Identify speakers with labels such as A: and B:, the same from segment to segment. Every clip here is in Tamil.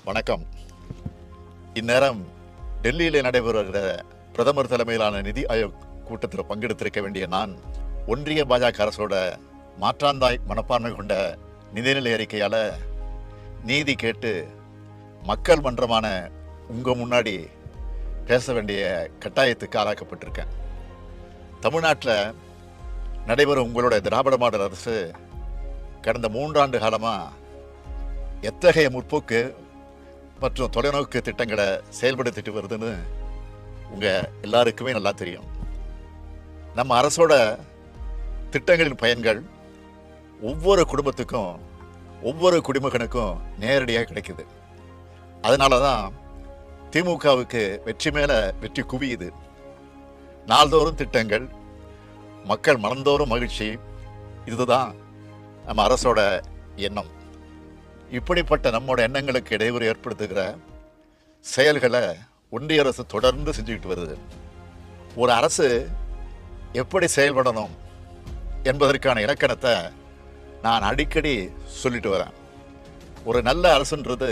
A: வணக்கம். இந்நேரம் டெல்லியில் நடைபெறுகிற பிரதமர் தலைமையிலான நிதி ஆயோக் கூட்டத்தில் பங்கெடுத்திருக்க வேண்டிய நான், ஒன்றிய பாஜக அரசோட மாற்றாந்தாய் மனப்பான்மை கொண்ட நிதிநிலை அறிக்கையால் நீதி கேட்டு மக்கள் மன்றமான உங்கள் முன்னாடி பேச வேண்டிய கட்டாயத்துக்கு ஆளாக்கப்பட்டிருக்கேன். தமிழ்நாட்டில் நடைபெறும் உங்களோட திராவிட மாடல் அரசு கடந்த 3 ஆண்டு காலமாக எத்தகைய முற்போக்கு மற்றும் தொலைநோக்கு திட்டங்களை செயல்படுத்திட்டு வருதுன்னு உங்கள் எல்லாருக்குமே நல்லா தெரியும். நம்ம அரசோட திட்டங்களின் பயன்கள் ஒவ்வொரு குடும்பத்துக்கும் ஒவ்வொரு குடிமகனுக்கும் நேரடியாக கிடைக்குது. அதனால தான் திமுகவுக்கு வெற்றி மேலே வெற்றி குவியுது. நாள்தோறும் திட்டங்கள், மக்கள் மனந்தோறும் மகிழ்ச்சி, இதுதான் நம்ம அரசோட எண்ணம். இப்படிப்பட்ட நம்மோட எண்ணங்களுக்கு இடையூறு ஏற்படுத்துகிற செயல்களை ஒன்றிய அரசு தொடர்ந்து செஞ்சுக்கிட்டு வருது. ஒரு அரசு எப்படி செயல்படணும் என்பதற்கான இலக்கணத்தை நான் அடிக்கடி சொல்லிட்டு வரேன். ஒரு நல்ல அரசுன்றது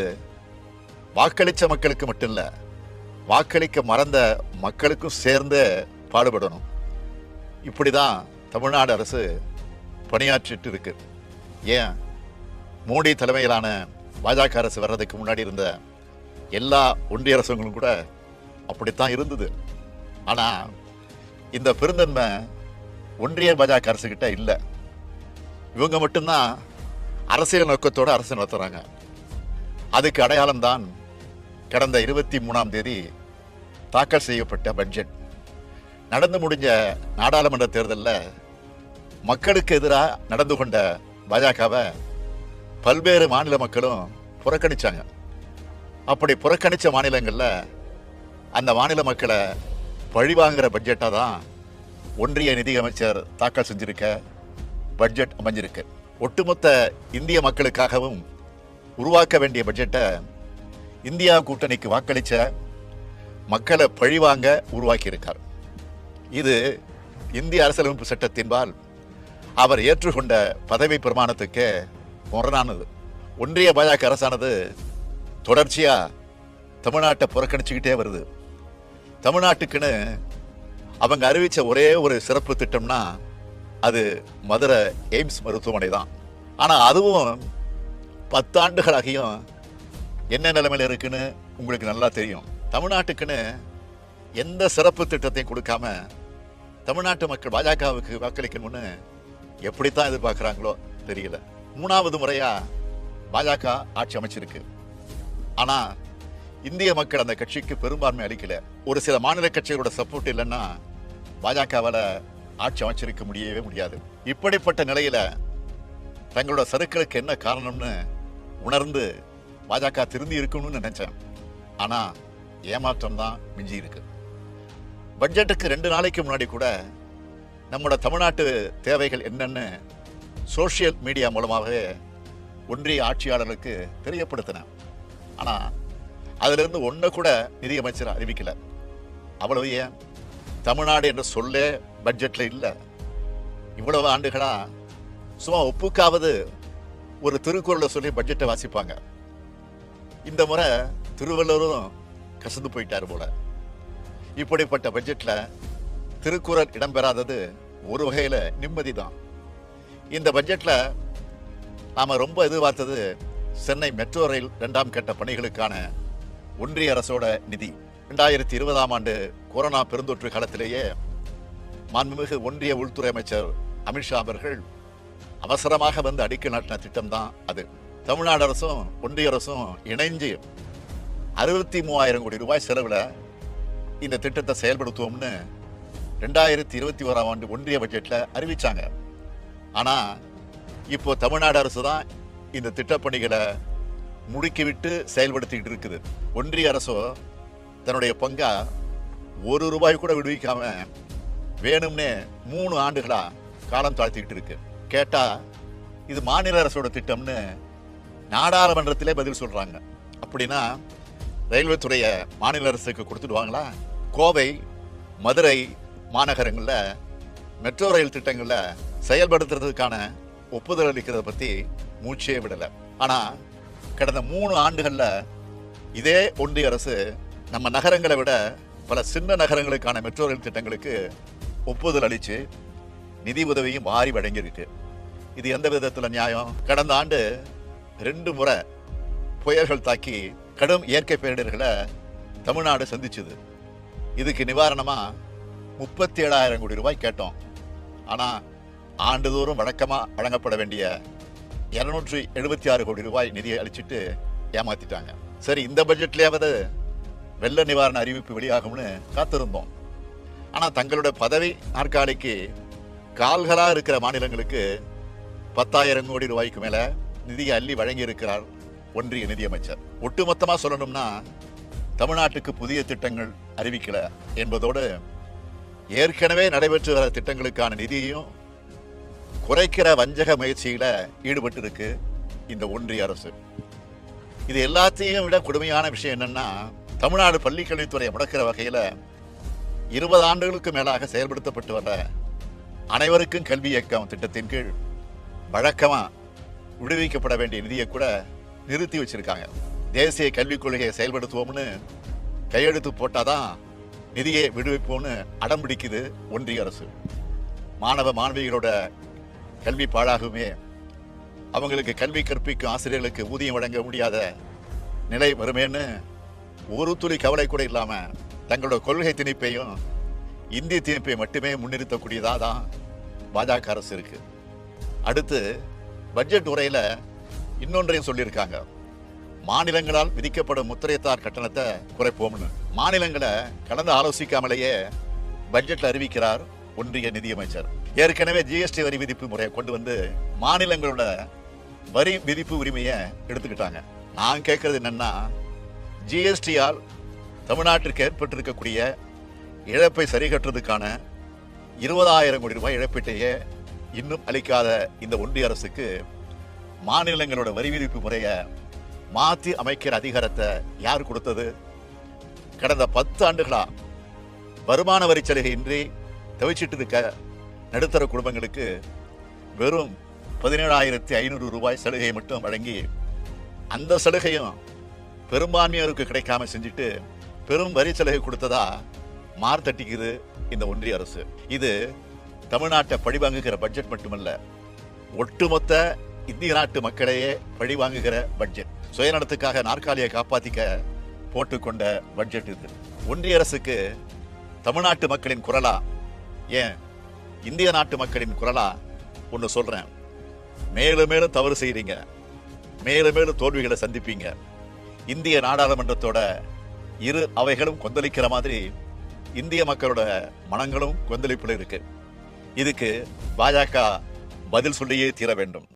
A: வாக்களித்த மக்களுக்கு மட்டும் இல்லை, வாக்களிக்க மறந்த மக்களுக்கும் சேர்ந்து பாடுபடணும். இப்படி தான் தமிழ்நாடு அரசு பணியாற்றிட்டு இருக்கு. ஏன், மோடி தலைமையிலான பாஜக அரசு வர்றதுக்கு முன்னாடி இருந்த எல்லா ஒன்றிய அரசுகளும் கூட அப்படித்தான் இருந்தது. ஆனால் இந்த பெருந்தன்மை ஒன்றிய பாஜக அரசுகிட்ட இல்லை. இவங்க மட்டும்தான் அரசியல் நோக்கத்தோடு அரசு நடத்துகிறாங்க. அதுக்கு அடையாளம்தான் கடந்த 23ஆம் தேதி தாக்கல் செய்யப்பட்ட பட்ஜெட். நடந்து முடிஞ்ச நாடாளுமன்ற தேர்தலில் மக்களுக்கு எதிராக நடந்து கொண்ட பாஜகவை பல்வேறு மாநில மக்களும் புறக்கணிச்சாங்க. அப்படி புறக்கணித்த மாநிலங்களில் அந்த மாநில மக்களை பழிவாங்கிற பட்ஜெட்டாக தான் ஒன்றிய நிதியமைச்சர் தாக்கல் செஞ்சிருக்க பட்ஜெட் அமைஞ்சிருக்கு. ஒட்டுமொத்த இந்திய மக்களுக்காகவும் உருவாக்க வேண்டிய பட்ஜெட்டை இந்தியா கூட்டணிக்கு வாக்களித்த மக்களை பழிவாங்க உருவாக்கியிருக்கார். இது இந்திய அரசியலமைப்பு சட்டத்தின்பால் அவர் ஏற்றுக்கொண்ட பதவி பிரமாணத்துக்கு முரணானது. ஒன்றிய பாஜக அரசானது தொடர்ச்சியாக தமிழ்நாட்டை புறக்கணிச்சுக்கிட்டே வருது. தமிழ்நாட்டுக்குன்னு அவங்க அறிவித்த ஒரே ஒரு சிறப்பு திட்டம்னா அது மதுரை எய்ம்ஸ் மருத்துவமனை தான். ஆனால் அதுவும் 10 ஆண்டுகளாகியும் என்ன நிலைமையில் இருக்குன்னு உங்களுக்கு நல்லா தெரியும். தமிழ்நாட்டுக்குன்னு எந்த சிறப்பு திட்டத்தையும் கொடுக்காம தமிழ்நாட்டு மக்கள் பாஜகவுக்கு வாக்களிக்கணும்னு எப்படித்தான் எதிர்பார்க்குறாங்களோ தெரியல. 3வது முறையாக பாஜக ஆட்சி அமைச்சிருக்கு. ஆனால் இந்திய மக்கள் அந்த கட்சிக்கு பெரும்பான்மை அளிக்கல. ஒரு சில மாநில கட்சிகளோட சப்போர்ட் இல்லைன்னா பாஜகவால் ஆட்சி அமைச்சிருக்க முடியவே முடியாது. இப்படிப்பட்ட நிலையில் தங்களோட சறுக்களுக்கு என்ன காரணம்னு உணர்ந்து பாஜக திருந்தி இருக்கணும்னு நினைச்சேன். ஆனால் ஏமாற்றம் தான் மிஞ்சி இருக்கு. பட்ஜெட்டுக்கு 2 நாளைக்கு முன்னாடி கூட நம்மளோட தமிழ்நாட்டு தேவைகள் என்னன்னு சோஷியல் மீடியா மூலமாகவே ஒன்றிய ஆட்சியாளர்களுக்கு தெரியப்படுத்தினேன். ஆனால் அதிலிருந்து ஒன்றை கூட நிதியமைச்சர் அறிவிக்கல. அவ்வளவு ஏன், தமிழ்நாடு என்ற சொல்லே பட்ஜெட்டில் இல்லை. இவ்வளவு ஆண்டுகளாக சும்மா ஒப்புக்காவது ஒரு திருக்குறளை சொல்லி பட்ஜெட்டை வாசிப்பாங்க. இந்த முறை திருவள்ளுவரும் கசந்து போயிட்டார் போல. இப்படிப்பட்ட பட்ஜெட்டில் திருக்குறள் இடம்பெறாதது ஒரு வகையில் நிம்மதி தான். இந்த பட்ஜெட்டில் நாம் ரொம்ப எதிர்பார்த்தது சென்னை மெட்ரோ ரயில் 2ஆம் கட்ட பணிகளுக்கான ஒன்றிய அரசோட நிதி. 2020ஆம் ஆண்டு கொரோனா பெருந்தொற்று காலத்திலேயே மாண்புமிகு ஒன்றிய உள்துறை அமைச்சர் அமித்ஷா அவர்கள் அவசரமாக வந்து அடிக்கல் நாட்டின திட்டம் தான் அது. தமிழ்நாடு அரசும் ஒன்றிய அரசும் இணைஞ்சு 63,000 கோடி ரூபாய் செலவில் இந்த திட்டத்தை செயல்படுத்துவோம்னு 2021ஆம் ஆண்டு ஒன்றிய பட்ஜெட்டில் அறிவித்தாங்க. ஆனால் இப்போ தமிழ்நாடு அரசு தான் இந்த திட்டப்பணிகளை முடுக்கிவிட்டு செயல்படுத்திக்கிட்டு இருக்குது. ஒன்றிய அரசோ தன்னுடைய பங்கா 1 ரூபாய் கூட விடுவிக்காம வேணும்னே 3 ஆண்டுகளாக காலம் தாழ்த்திக்கிட்டு இருக்கு. கேட்டால் இது மாநில அரசோட திட்டம்னு நாடாளுமன்றத்திலே பதில் சொல்கிறாங்க. அப்படின்னா ரயில்வே துறையை மாநில அரசுக்கு கொடுத்துடுவாங்களா? கோவை, மதுரை மாநகரங்களில் மெட்ரோ ரயில் திட்டங்களில் செயல்படுத்துறதுக்கான ஒப்புதல் அளிக்கிறத பற்றி மூச்சே விடலை. ஆனால் கடந்த 3 ஆண்டுகளில் இதே ஒன்றிய அரசு நம்ம நகரங்களை விட பல சின்ன நகரங்களுக்கான மெட்ரோ ரயில் திட்டங்களுக்கு ஒப்புதல் அளித்து நிதி உதவியும் வாரி வழங்கியிருக்கு. இது எந்த விதத்தில் நியாயம்? கடந்த ஆண்டு 2 முறை புயல்கள் தாக்கி கடும் இயற்கை பேரிடர்களை தமிழ்நாடு சந்திச்சுது. இதுக்கு நிவாரணமாக 37,000 கோடி ரூபாய் கேட்டோம். ஆனால் ஆண்டுதோறும் வழக்கமாக வழங்கப்பட வேண்டிய 276 கோடி ரூபாய் நிதியை அளிச்சுட்டு ஏமாத்திட்டாங்க. சரி, இந்த பட்ஜெட்லேயாவது வெள்ள நிவாரண அறிவிப்பு வெளியாகும்னு காத்திருந்தோம். ஆனால் தங்களோட பதவி நாற்காலிக்கு கால்களாக இருக்கிற மாநிலங்களுக்கு 10,000 கோடி ரூபாய்க்கு மேலே நிதியை அள்ளி வழங்கியிருக்கிறார் ஒன்றிய நிதியமைச்சர். ஒட்டுமொத்தமாக சொல்லணும்னா தமிழ்நாட்டுக்கு புதிய திட்டங்கள் அறிவிக்கல என்பதோடு ஏற்கனவே நடைபெற்று வர திட்டங்களுக்கான நிதியையும் குறைக்கிற வஞ்சக முயற்சியில ஈடுபட்டு இருக்கு இந்த ஒன்றிய அரசு. இது எல்லாத்தையும் விட கொடுமையான விஷயம் என்னன்னா, தமிழ்நாடு பள்ளிக்கல்வித்துறையை முடக்கிற வகையில் 20 ஆண்டுகளுக்கு மேலாக செயல்படுத்தப்பட்டு வர அனைவருக்கும் கல்வி இயக்கம் திட்டத்தின் கீழ் வழக்கமாக விடுவிக்கப்பட வேண்டிய நிதியை கூட நிறுத்தி வச்சிருக்காங்க. தேசிய கல்விக் கொள்கையை செயல்படுத்துவோம்னு கையெழுத்து போட்டாதான் நிதியை விடுவிப்போம்னு அடம் பிடிக்குது ஒன்றிய அரசு. மாணவ மாணவிகளோட கல்வி பாழாகுமே, அவங்களுக்கு கல்வி கற்பிக்கும் ஆசிரியர்களுக்கு ஊதியம் வழங்க முடியாத நிலை வருமேன்னு ஒரு துளி கவலை கூட இல்லாமல் தங்களோட கொள்கை திணிப்பையும் இந்திய திணிப்பை மட்டுமே முன்னிறுத்தக்கூடியதாக தான் பாஜக அரசு இருக்கு. அடுத்து பட்ஜெட் உரையில் இன்னொன்றையும் சொல்லியிருக்காங்க. மாநிலங்களால் விதிக்கப்படும் முத்திரைத்தார் கட்டணத்தை குறைப்போம்னு. மாநிலங்களை கலந்து ஆலோசிக்காமலேயே பட்ஜெட்டில் அறிவிக்கிறார் ஒன்றிய நிதியமைச்சர். ஏற்கனவே ஜிஎஸ்டி வரி விதிப்பு முறையை கொண்டு வந்து மாநிலங்களோட வரி விதிப்பு உரிமையை எடுத்துக்கிட்டாங்க. நான் கேட்கறது என்னன்னா, ஜிஎஸ்டியால் தமிழ்நாட்டிற்கு ஏற்பட்டிருக்கக்கூடிய இழப்பை சரி கட்டுறதுக்கான 20,000 கோடி ரூபாய் இழப்பீட்டையே இன்னும் அளிக்காத இந்த ஒன்றிய அரசுக்கு மாநிலங்களோட வரி விதிப்பு முறையை மாற்றி அமைக்கிற அதிகாரத்தை யார் கொடுத்தது? கடந்த 10 ஆண்டுகளா வருமான வரி சலுகை இன்றி தவிச்சிட்டு இருக்க நடுத்தர குடும்பங்களுக்கு வெறும் 17,500 ரூபாய் சலுகையை மட்டும் வழங்கி அந்த சலுகையும் பெரும்பான்மையோருக்கு கிடைக்காம செஞ்சுட்டு பெரும் வரி சலுகை கொடுத்ததா மார்த்தட்டிக்குது இந்த ஒன்றிய அரசு. இது தமிழ்நாட்டை பழிவாங்குகிற பட்ஜெட் மட்டுமல்ல, ஒட்டுமொத்த இந்திய நாட்டு மக்களையே பழிவாங்குகிற பட்ஜெட். சுயநலத்துக்காக நாற்காலியை காப்பாத்திக்க போட்டுக்கொண்ட பட்ஜெட் இது. ஒன்றிய அரசுக்கு தமிழ்நாட்டு மக்களின் குரலா, ஏன் இந்திய நாட்டு மக்களின் குரலா ஒன்று சொல்றேன். மேலும் மேலும் தவறு செய்றீங்க, மேலும் மேலும் தோல்விகளை சந்திப்பீங்க. இந்திய நாடாளுமன்றத்தோட இரு அவைகளும் கொந்தளிக்கிற மாதிரி இந்திய மக்களோட மனங்களும் கொந்தளிப்புல இருக்கு. இதுக்கு பாஜக பதில் சொல்லியே தீர வேண்டும்.